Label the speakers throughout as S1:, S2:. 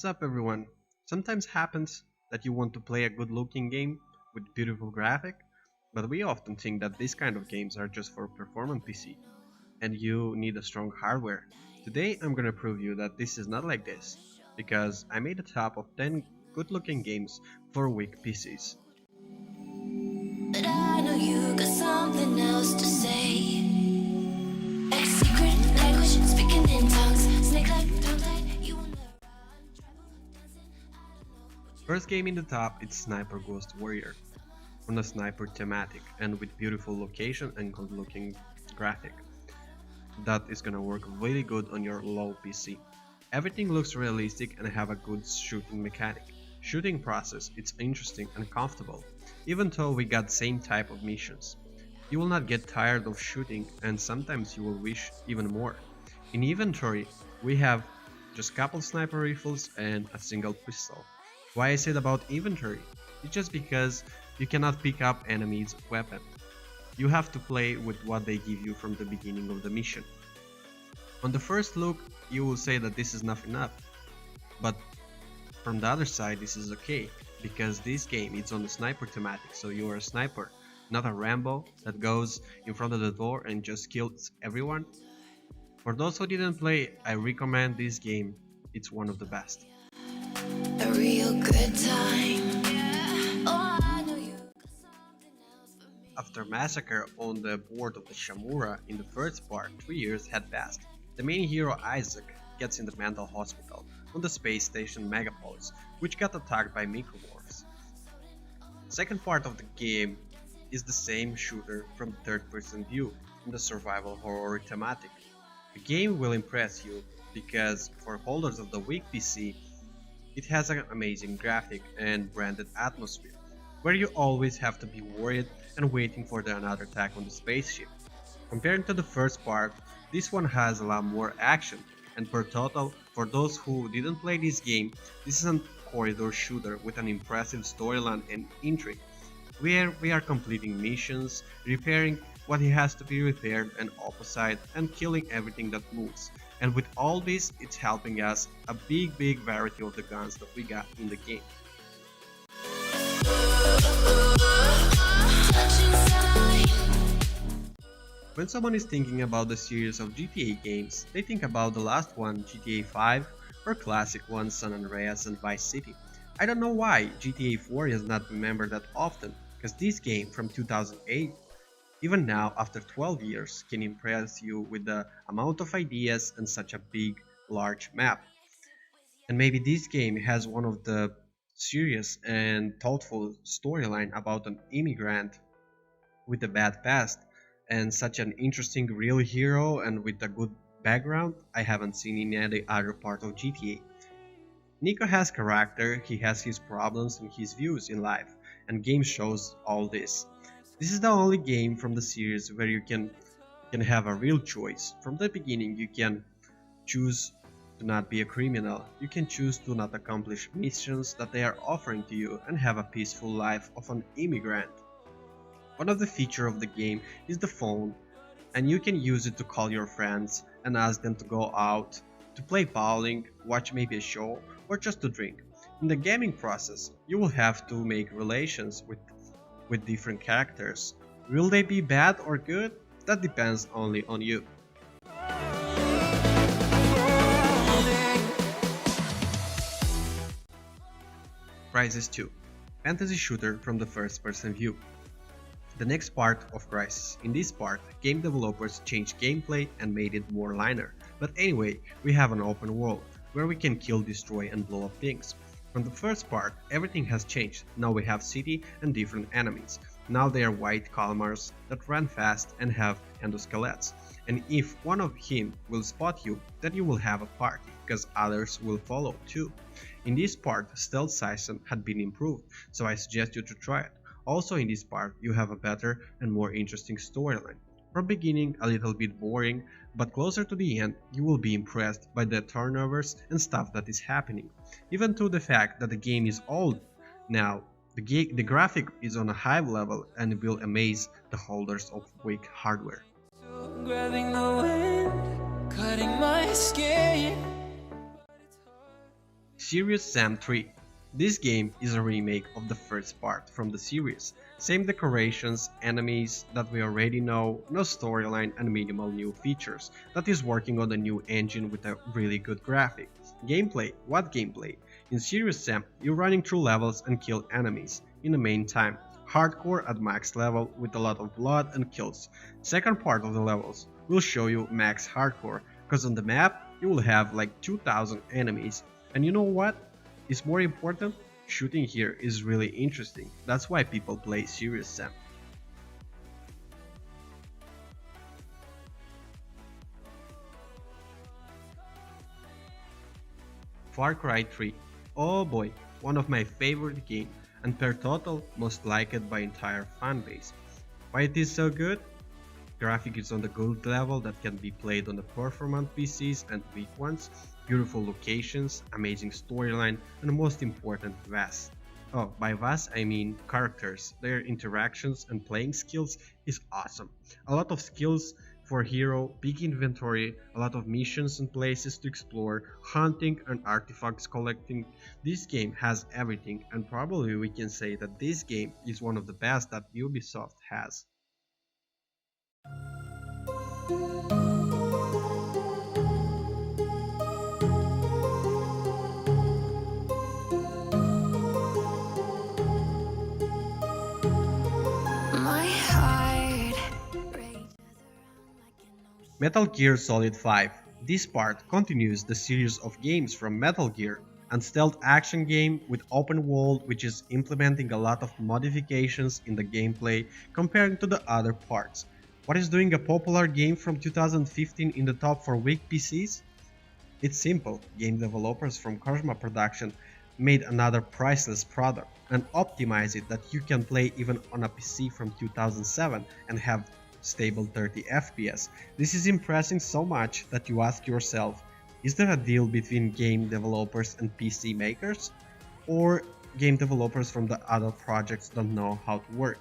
S1: What's up everyone? Sometimes happens that you want to play a good looking game with beautiful graphic, but we often think that these kind of games are just for performance PC and you need a strong hardware. Today I'm gonna prove you that this is not like this, because I made a top of 10 good looking games for weak PCs.
S2: But I know you got something else to say. A secret language, speaking in tongues. Snake like don't you will never run, travel, dancing. I don't know what you
S1: First game in the top is Sniper Ghost Warrior, on a sniper thematic and with beautiful location and good looking graphic. That is gonna work really good on your low PC. Everything looks realistic and have a good shooting mechanic. Shooting process, it's interesting and comfortable, even though we got same type of missions. You will not get tired of shooting and sometimes you will wish even more. In inventory, we have just couple sniper rifles and a single pistol. Why I said about inventory? It's just because you cannot pick up enemies' weapon. You have to play with what they give you from the beginning of the mission. On the first look, you will say that this is not enough, but from the other side this is okay, because this game is on the sniper thematic, so you are a sniper, not a Rambo that goes in front of the door and just kills everyone. For those who didn't play, I recommend this game, it's one of the best.
S2: a real good time. Oh, I know you got something else for me.
S1: After massacre on the board of the Shamura in the first part, 3 years had passed. The main hero Isaac gets in the mental hospital on the space station Megapolis, which got attacked by micromorphs. Second part of the game is the same shooter from third-person view in the survival horror thematic. The game will impress you because for holders of the weak PC, it has an amazing graphic and branded atmosphere, where you always have to be worried and waiting for another attack on the spaceship. Compared to the first part, this one has a lot more action, and per total, for those who didn't play this game, this is a corridor shooter with an impressive storyline and intrigue, where we are completing missions, repairing what has to be repaired and opposite, and killing everything that moves. And with all this, it's helping us a big variety of the guns that we got in the game. When someone is thinking about the series of GTA games, they think about the last one, GTA 5, or classic ones San Andreas and Vice City. I don't know why GTA 4 is not remembered that often, because this game from 2008, even now after 12 years, can impress you with the amount of ideas and such a big, large map. And maybe this game has one of the serious and thoughtful storyline about an immigrant with a bad past and such an interesting real hero and with a good background I haven't seen in any other part of GTA. Nico has character, he has his problems and his views in life, and game shows all this. This is the only game from the series where you can have a real choice. From the beginning you can choose to not be a criminal, you can choose to not accomplish missions that they are offering to you and have a peaceful life of an immigrant. One of the features of the game is the phone, and you can use it to call your friends and ask them to go out, to play bowling, watch maybe a show, or just to drink. In the gaming process, you will have to make relations with different characters. Will they be bad or good? That depends only on you. Ryse 2, fantasy shooter from the first person view. The next part of Ryse. In this part, game developers changed gameplay and made it more linear. But anyway, we have an open world, where we can kill, destroy and blow up things. From the first part, everything has changed. Now we have city and different enemies. Now they are white calmars that run fast and have endoskeletons. And if one of him will spot you, then you will have a party, because others will follow too. In this part, stealth system had been improved, so I suggest you to try it. Also in this part, you have a better and more interesting storyline. From beginning, a little bit boring, but closer to the end, you will be impressed by the turnovers and stuff that is happening. Even to the fact that the game is old now, the graphic is on a high level and will amaze the holders of weak hardware.
S2: grabbing the wind, cutting my skin.
S1: Serious Sam 3. This game is a remake of the first part from the series. Same decorations, enemies that we already know, no storyline and minimal new features. That is working on a new engine with a really good graphic. Gameplay? What gameplay? In Serious Sam, you're running through levels and kill enemies in the main time. Hardcore at max level with a lot of blood and kills. Second part of the levels will show you max hardcore, cause on the map you will have like 2000 enemies. And you know what is more important? Shooting here is really interesting. That's why people play Serious Sam. Far Cry 3. Oh boy, one of my favorite games, and per total most liked by entire fanbase. Why it is so good? Graphic is on the good level that can be played on the performant PCs and weak ones, beautiful locations, amazing storyline, and most important, vast. Oh, by vast I mean characters, their interactions and playing skills is awesome. A lot of skills for hero, big inventory, a lot of missions and places to explore, hunting and artifacts collecting. This game has everything, and probably we can say that this game is one of the best that Ubisoft has.
S2: My heart rages around like an ocean.
S1: Metal Gear Solid 5. This part continues the series of games from Metal Gear, a stealth action game with open world which is implementing a lot of modifications in the gameplay comparing to the other parts. What is doing a popular game from 2015 in the top for weak PCs? It's simple, game developers from Kojima Production made another priceless product and optimized it that you can play even on a PC from 2007 and have stable 30 FPS. This is impressing so much that you ask yourself, is there a deal between game developers and PC makers? Or game developers from the other projects don't know how to work?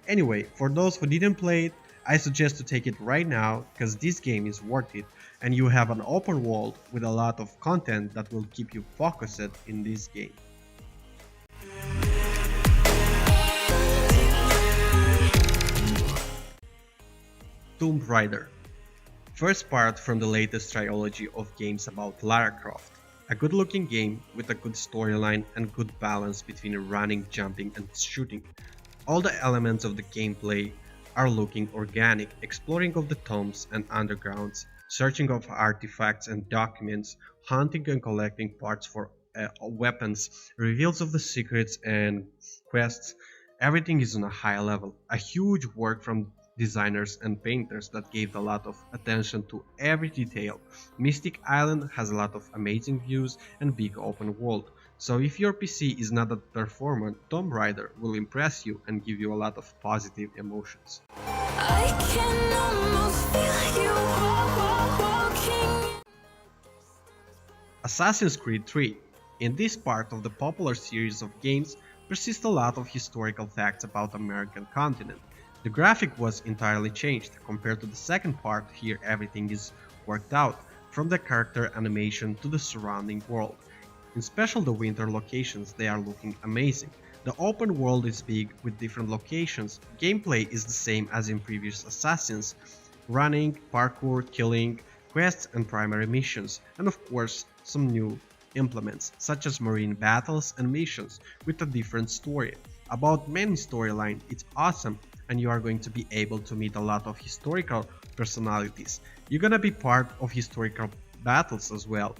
S1: Anyway, for those who didn't play it, I suggest to take it right now because this game is worth it and you have an open world with a lot of content that will keep you focused in this game. Tomb Raider. First part from the latest trilogy of games about Lara Croft. A good looking game with a good storyline and good balance between running, jumping and shooting. All the elements of the gameplay are looking organic, exploring of the tombs and undergrounds, searching of artifacts and documents, hunting and collecting parts for weapons, reveals of the secrets and quests. Everything is on a high level. A huge work from designers and painters that gave a lot of attention to every detail. Mystic Island has a lot of amazing views and big open world. So if your PC is not that performant, Tomb Raider will impress you and give you a lot of positive emotions.
S2: I can almost feel you walking.
S1: Assassin's Creed 3. In this part of the popular series of games, persist a lot of historical facts about American continent. The graphic was entirely changed. Compared to the second part, here everything is worked out, from the character animation to the surrounding world. In special the winter locations, they are looking amazing. The open world is big with different locations. Gameplay is the same as in previous Assassins. Running, parkour, killing, quests and primary missions, and of course some new implements such as marine battles and missions with a different story. About main storyline, it's awesome and you are going to be able to meet a lot of historical personalities. You're gonna be part of historical battles as well.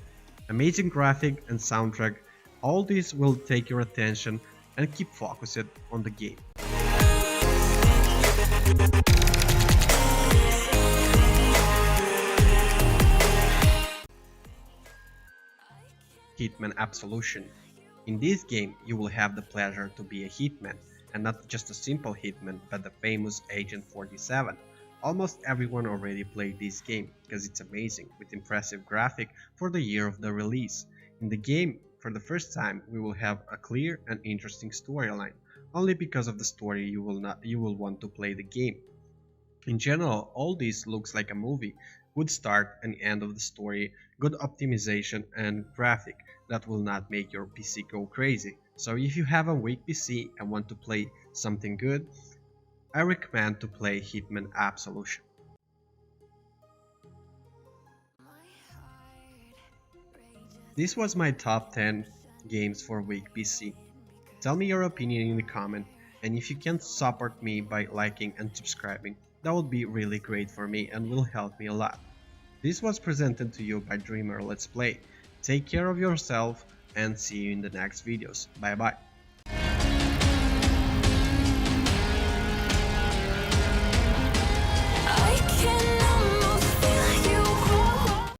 S1: Amazing graphic and soundtrack, all this will take your attention and keep focused on the game. Hitman Absolution. In this game, you will have the pleasure to be a hitman, and not just a simple hitman, but the famous Agent 47. Almost everyone already played this game, because it's amazing, with impressive graphic for the year of the release. In the game, for the first time, we will have a clear and interesting storyline. Only because of the story you will want to play the game. In general, all this looks like a movie, good start and end of the story, good optimization and graphic that will not make your PC go crazy. So if you have a weak PC and want to play something good, I recommend to play Hitman Absolution. This was my top 10 games for weak PC. Tell me your opinion in the comment, and if you can support me by liking and subscribing, that would be really great for me and will help me a lot. This was presented to you by DreamerLetsplay. Take care of yourself and see you in the next videos. Bye bye.